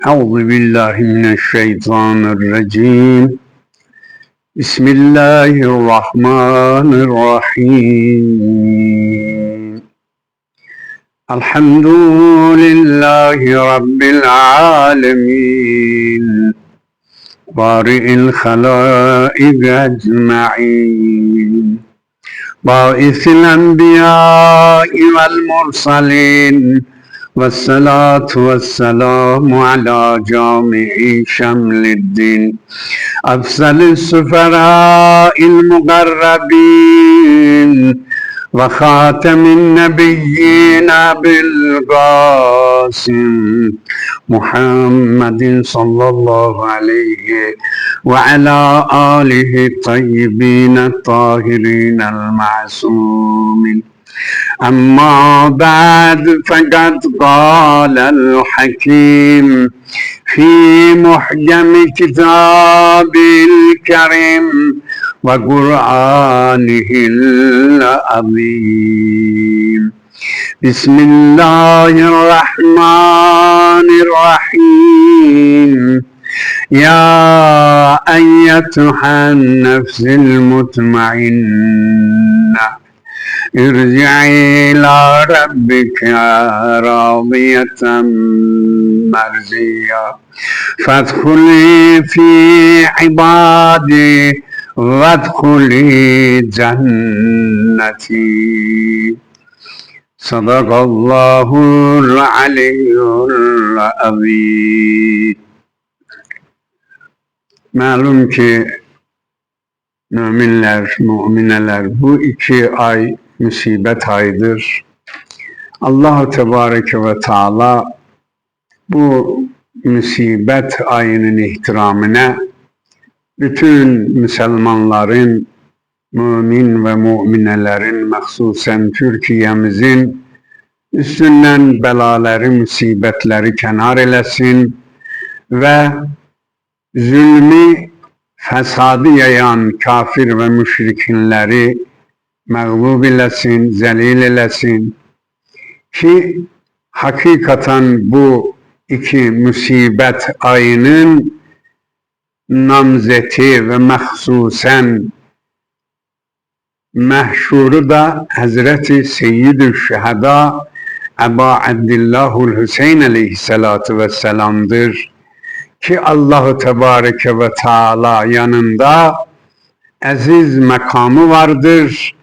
أعوذ بالله من الشيطان الرجيم بسم الله الرحمن الرحيم الحمد لله رب العالمين بارئ الخلائق أجمعين باعث الأنبياء والمرسلين والصلاة والسلام على جامع شمل الدين أفضل السفراء المقربين وخاتم النبيين بالقاسم محمد صلى الله عليه وعلى آله الطيبين الطاهرين المعصومين أما بعد فقد قال الحكيم في محكم كتابه الكريم وقرآنه العظيم بسم الله الرحمن الرحيم يا أيتها النفس المطمئنة ارجعي إلى ربك راضية مرضية فادخلي في عبادي وادخلي جنتي صدق الله العلي العظيم. Malum ki müminler, mümineler bu 2 ay musibet ayıdır. Allah-u Tebareke ve Teala bu musibet ayının ihtiramına bütün Müslümanların, mümin ve müminelerin, mahsusen Türkiye'mizin üstünden belaları, musibetleri kenar eylesin ve zulmü, fesadı yayan kafir ve müşrikinleri mağlub eylesin, zelil eylesin ki hakikaten bu 2 musibet ayının namzeti ve mahsusen mehşuru da Hazreti Seyyid-i Şehada Eba Abdillahul Hüseyin aleyhissalatu vesselam'dır ki Allah-u Tebareke ve Teala yanında aziz makamı vardır,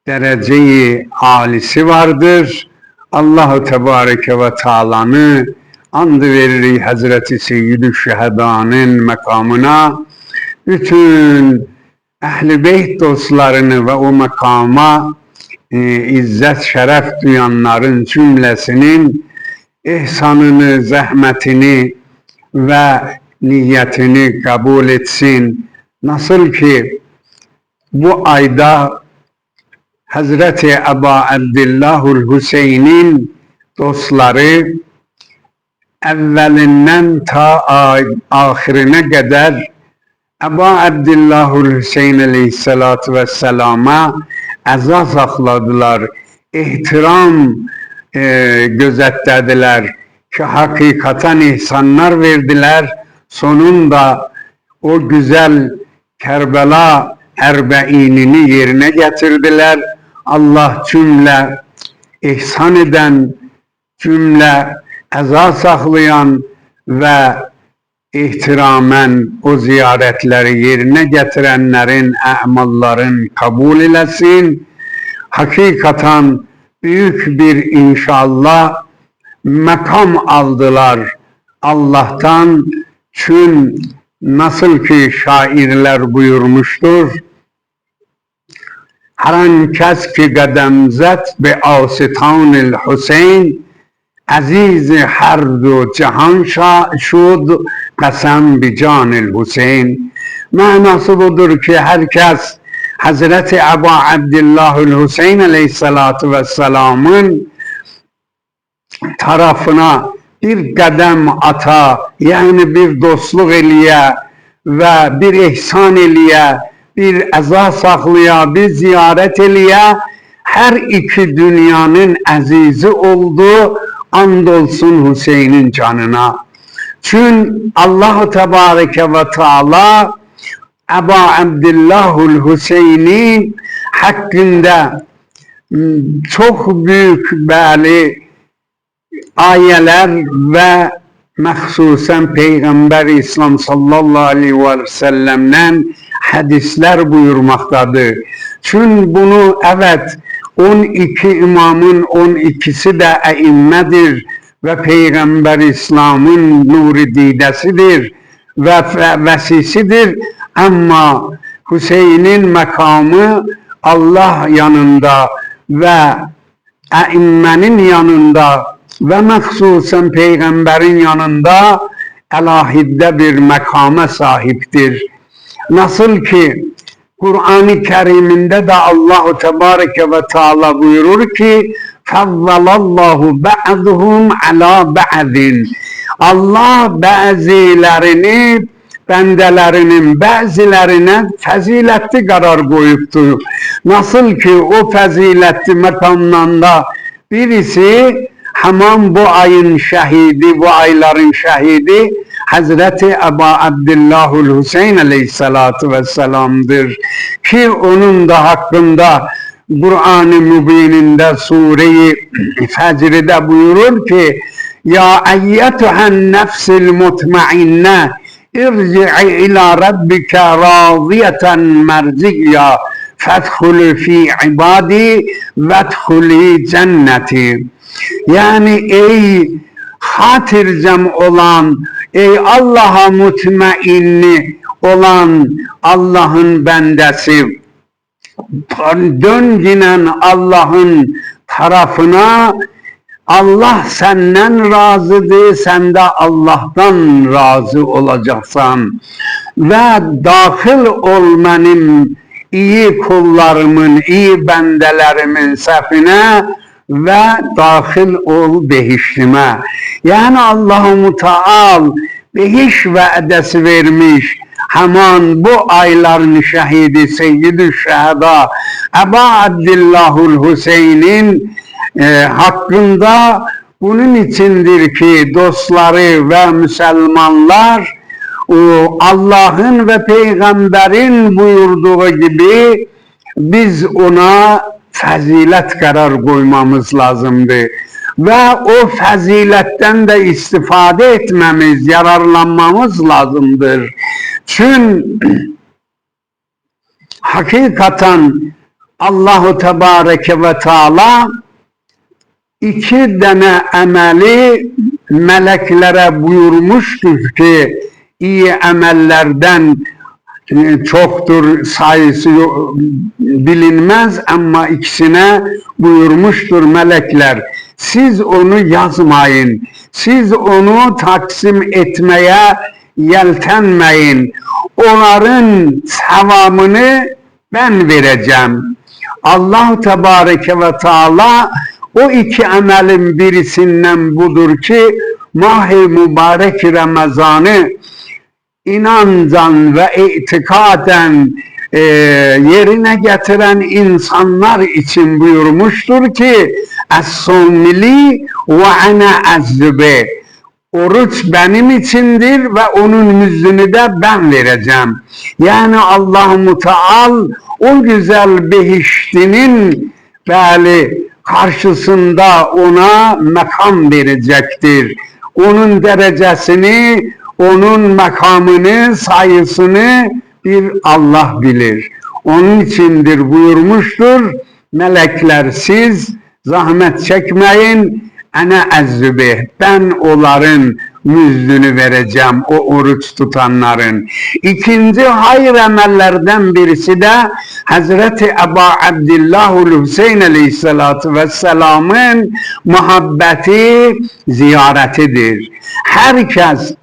dereceyi alisi vardır. Allah-u Tebareke ve Teala'nı and verir Hazreti Seyyid-i Şehada'nın makamına, bütün Ehl-i Beyt dostlarını ve o makama izzet şeref duyanların cümlesinin ihsanını, zahmetini ve niyetini kabul etsin. Nasıl ki bu ayda Hazreti Eba Abdillahul Hüseyin'in dostları evvelinden ta ahirine kadar Eba Abdillahul Hüseyin aleyhissalatu vesselama aza sakladılar, ihtiram gözetlediler ki hakikaten ihsanlar verdiler. Sonunda o güzel Kerbela Erbe'inini yerine getirdiler. Allah cümle ihsan eden, cümle eza saklayan ve ihtiramen o ziyaretleri yerine getirenlerin amalların kabul eylesin. Hakikaten büyük bir inşallah makam aldılar Allah'tan. Çünkü nasıl ki şairler buyurmuştur, her an kes ki kadem zet be asitanil Hüseyin aziz her do cihan şud kasem bi canil Hüseyin. Manası budur ki herkes Hazreti Ebu Abdillahul Hüseyin aleyhissalatu vesselamın tarafına bir kadem ata, yani bir dostluk eliye ve bir ihsan eliye, bir eza saklaya, bir ziyaret eliye, her 2 dünyanın azizi oldu. Andolsun Hüseyin'in canına. Çünkü Allah-u Tebareke ve Teala Ebu Abdillahul Hüseyin'in hakkında çok büyük böyle ayeler ve məxsusən Peyğəmbər İslam sallallahu aleyhi ve sellem'den hadisler buyurmaktadır. Çünkü bunu evet 12 imamın 12'si de eimmedir ve Peygamber İslam'ın nuri didesidir ve vesisidir. Ama Hüseyin'in makamı Allah yanında ve eimmenin yanında ve məxsusən Peygamberin yanında elahidde bir makama sahiptir. Nasıl ki Kur'an-ı Kerim'inde de Allah-u Tebareke ve Teala buyurur ki فَضَّلَ بَعْضُهُمْ عَلَى بَعْضٍ Allah bazılarını bendelerinin bazılarına faziletli karar koyuptur. Nasıl ki o faziletli makamdan da birisi hemen bu ayın şehidi, bu ayların şehidi Hazreti Ebu Abdillahul Hüseyin aleyhissalatu vesselam'dır. Ki onun da hakkında Kur'an-ı Mübin'inde Sure-i Fecr'de buyurur ki Ya eyyetühen nefsil mutmainne irci'i ila rabbike raziyeten merciyya fethulü fi ibadi vethulü cenneti. Yani ey hatircem olan, ey Allah'a mutmainni olan Allah'ın bendesi, dön ginen Allah'ın tarafına. Allah senden razıdır, sen de Allah'tan razı olacaksan ve dahil ol benim iyi kullarımın, iyi bendelerimin sefine ve dahil ol behiştime. Yani Allah-u Muteal behiş vaadesi vermiş. Hemen bu ayların şehidi Seyyid-i Şehada Ebu Abdillahul Hüseyin'in hakkında bunun içindir ki dostları ve Müslümanlar Allah'ın ve Peygamber'in buyurduğu gibi biz ona fazilet karar koymamız lazımdı. Ve o faziletten de istifade etmemiz, yararlanmamız lazımdır. Çünkü hakikaten Allah-u Tebareke ve Teala iki tane ameli meleklere buyurmuştur ki iyi amellerden çoktur, sayısı bilinmez ama ikisine buyurmuştur melekler. Siz onu yazmayın, siz onu taksim etmeye yeltenmeyin. Onların sevabını ben vereceğim. Allah Tebareke ve Teala o iki amelin birisinden budur ki Mah-i Mübarek Ramazan'ı inancan ve itikaden yerine getiren insanlar için buyurmuştur ki Es-Sumili ve ana azzübe. Oruç benim içindir ve onun müzdünü de ben vereceğim. Yani Allah-u Muteal o güzel behiştinin böyle karşısında ona makam verecektir. Onun derecesini, onun makamını, sayısını bir Allah bilir. Onun içindir buyurmuştur. Melekler siz zahmet çekmeyin. Ana azzübe, ben onların müzdünü vereceğim, o oruç tutanların. İkinci hayır emellerden birisi de Hazreti Ebu Abdillahul Hüseyin aleyhissalatu vesselamın muhabbeti ziyaretidir. Herkes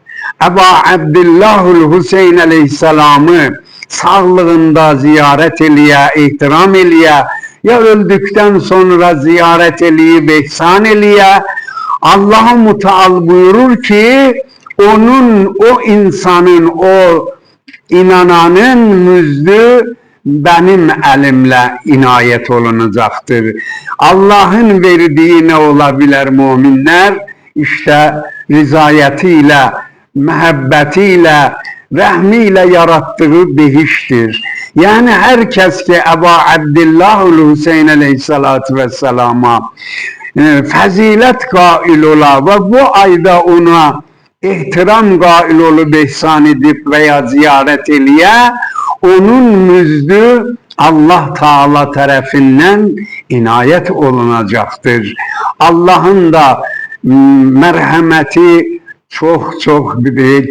Ebu Abdillahul Hüseyin aleyhisselamı sağlığında ziyaret eliye, ihtiram eliye, ya öldükten sonra ziyaret eleyip ihsan eleye. Allah-u Muteal buyurur ki onun, o insanın, o inananın müzdü benim elimle inayet olunacaktır. Allah'ın verdiği ne olabilir müminler? İşte rızayetiyle məhəbbətiyle, rəhmiyle yarattığı behiştir. Yani herkes ki Ebu Abdillahul Hüseyin aleyhissalatu vesselama fazilet qail ola ve bu ayda ona ihtiram qail olup ihsan edip veya ziyaret eləyə, onun müzdü Allah Teala tarafından inayet olunacaktır. Allah'ın da merhameti çok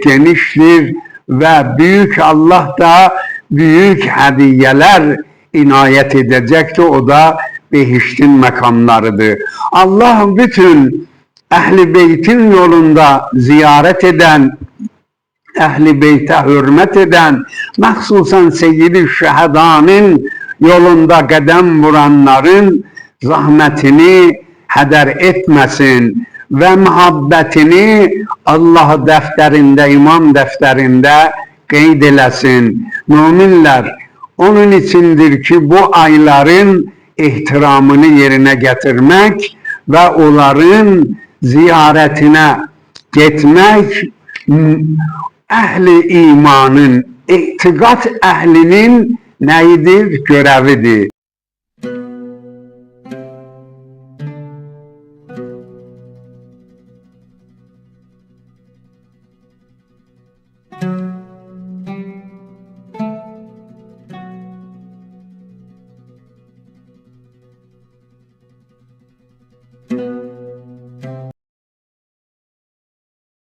geniştir ve büyük, Allah da büyük hediyeler inayet edecekti. O da behiştin makamlarıdır. Allah bütün Ehl-i Beyt'in yolunda ziyaret eden, Ehl-i Beyt'e hürmet eden, mahsusan Seyyid-i Şehadanın yolunda kadem vuranların zahmetini heder etmesin ve muhabbetini Allah defterinde, imam defterinde qeyd eləsin. Müminler, onun içindir ki bu ayların ihtiramını yerine getirmek ve onların ziyaretine gitmek ehli imanın, itiqat ehlinin neyidir? Görevidir.